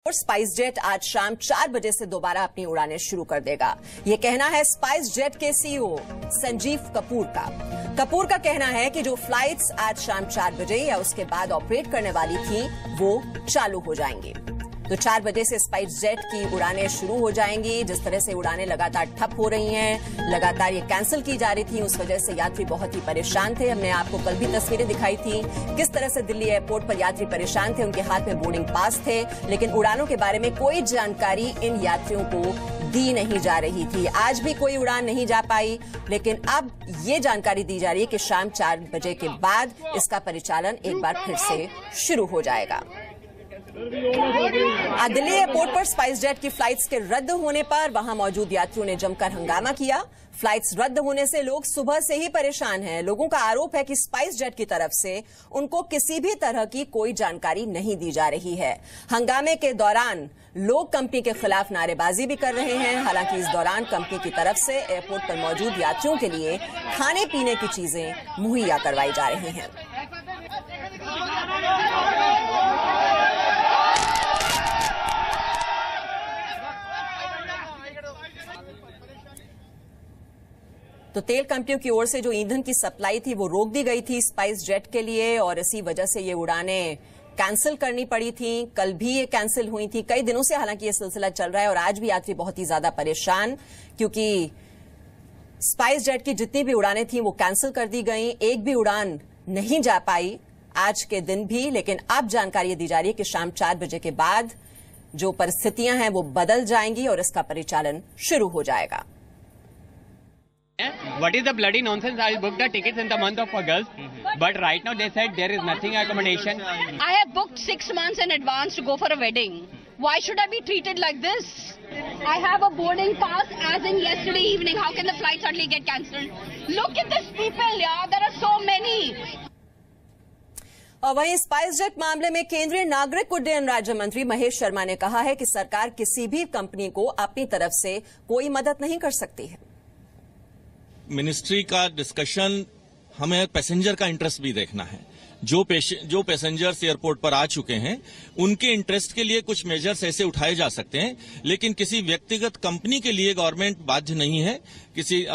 और spice jet आज शाम 4 बजे से दोबारा अपनी उड़ानें शुरू कर देगा। ये कहना है स्पाइस जेट के सीईओ संजीव कपूर का। कपूर का कहना है कि जो फ्लाइट्स आज शाम 4 बजे या उसके बाद ऑपरेट करने वाली थी वो चालू हो जाएंगी। तो 4 बजे से स्पाइस जेट की उड़ानें शुरू हो जाएंगी। जिस तरह से उड़ानें लगातार ठप हो रही हैं, लगातार ये कैंसिल की जा रही थी, उस वजह से यात्री बहुत ही परेशान थे। हमने आपको कल भी तस्वीरें दिखाई थी किस तरह से दिल्ली एयरपोर्ट पर यात्री परेशान थे, उनके हाथ में बोर्डिंग पास थे, लेकिन उड़ानों के बारे में कोई जानकारी इन यात्रियों को दी नहीं जा रही थी। आज भी कोई उड़ान नहीं जा पाई, लेकिन अब ये जानकारी दी जा रही है कि शाम 4 बजे के बाद इसका परिचालन एक बार फिर से शुरू हो जाएगा। दिल्ली एयरपोर्ट पर स्पाइस जेट की फ्लाइट्स के रद्द होने पर वहां मौजूद यात्रियों ने जमकर हंगामा किया। फ्लाइट्स रद्द होने से लोग सुबह से ही परेशान हैं। लोगों का आरोप है कि स्पाइस जेट की तरफ से उनको किसी भी तरह की कोई जानकारी नहीं दी जा रही है। हंगामे के दौरान लोग कंपनी के खिलाफ नारेबाजी भी कर रहे हैं। हालांकि इस दौरान कंपनी की तरफ से एयरपोर्ट पर मौजूद यात्रियों के लिए खाने पीने की चीजें मुहैया करवाई जा रही हैं। तो तेल कंपनियों की ओर से जो ईंधन की सप्लाई थी वो रोक दी गई थी स्पाइस जेट के लिए, और इसी वजह से ये उड़ानें कैंसिल करनी पड़ी थी। कल भी ये कैंसिल हुई थी। कई दिनों से हालांकि ये सिलसिला चल रहा है और आज भी यात्री बहुत ही ज्यादा परेशान, क्योंकि स्पाइस जेट की जितनी भी उड़ानें थी वो कैंसिल कर दी गई। एक भी उड़ान नहीं जा पाई आज के दिन भी। लेकिन अब जानकारी दी जा रही है कि शाम 4 बजे के बाद जो परिस्थितियां हैं वो बदल जाएंगी और इसका परिचालन शुरू हो जाएगा। What is the bloody nonsense? I'll book the tickets in the month of August, but right now they said there is nothing accommodation. I have booked 6 months in advance to go for a wedding. Why should I be treated like this? I have a boarding pass as in yesterday evening. How can the flight suddenly get cancelled? Look at these people, yeah. There are so many. और वहीं spice jet मामले में केंद्रीय नागरिक उड्डयन राज्य मंत्री महेश शर्मा ने कहा है कि सरकार किसी भी कंपनी को अपनी तरफ से कोई मदद नहीं कर सकती है। मिनिस्ट्री का डिस्कशन, हमें पैसेंजर का इंटरेस्ट भी देखना है। जो पैसेंजर्स एयरपोर्ट पर आ चुके हैं उनके इंटरेस्ट के लिए कुछ मेजर्स ऐसे उठाए जा सकते हैं, लेकिन किसी व्यक्तिगत कंपनी के लिए गवर्नमेंट बाध्य नहीं है किसी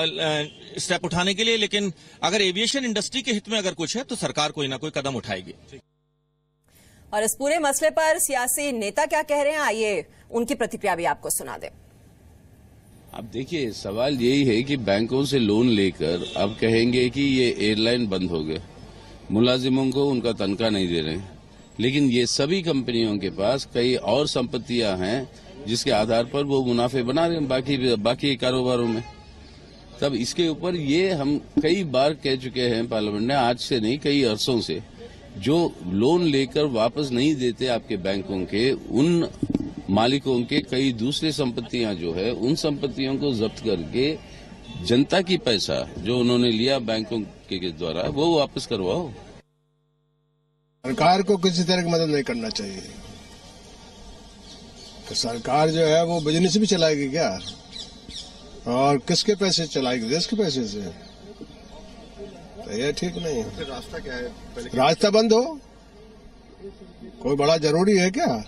स्टेप उठाने के लिए। लेकिन अगर एविएशन इंडस्ट्री के हित में अगर कुछ है तो सरकार कोई ना कोई कदम उठाएगी। और इस पूरे मसले पर सियासी नेता क्या कह रहे हैं, आइए उनकी प्रतिक्रिया भी आपको सुना दें। अब देखिए, सवाल यही है कि बैंकों से लोन लेकर अब कहेंगे कि ये एयरलाइन बंद हो गए, मुलाजिमों को उनका तनख्वाह नहीं दे रहे हैं, लेकिन ये सभी कंपनियों के पास कई और संपत्तियां हैं जिसके आधार पर वो मुनाफे बना रहे हैं बाकी कारोबारों में। तब इसके ऊपर ये हम कई बार कह चुके हैं पार्लियामेंट में, आज से नहीं कई अरसों से, जो लोन लेकर वापस नहीं देते आपके बैंकों के, उन मालिकों के कई दूसरी संपत्तियां जो है उन संपत्तियों को जब्त करके जनता की पैसा जो उन्होंने लिया बैंकों के द्वारा वो वापस करवाओ। सरकार को किसी तरह की मदद नहीं करना चाहिए। तो सरकार जो है वो बिजनेस भी चलाएगी क्या, और किसके पैसे चलाएगी? देश के पैसे से। तो ये ठीक नहीं है। रास्ता क्या है? रास्ता बंद हो, कोई बड़ा जरूरी है क्या?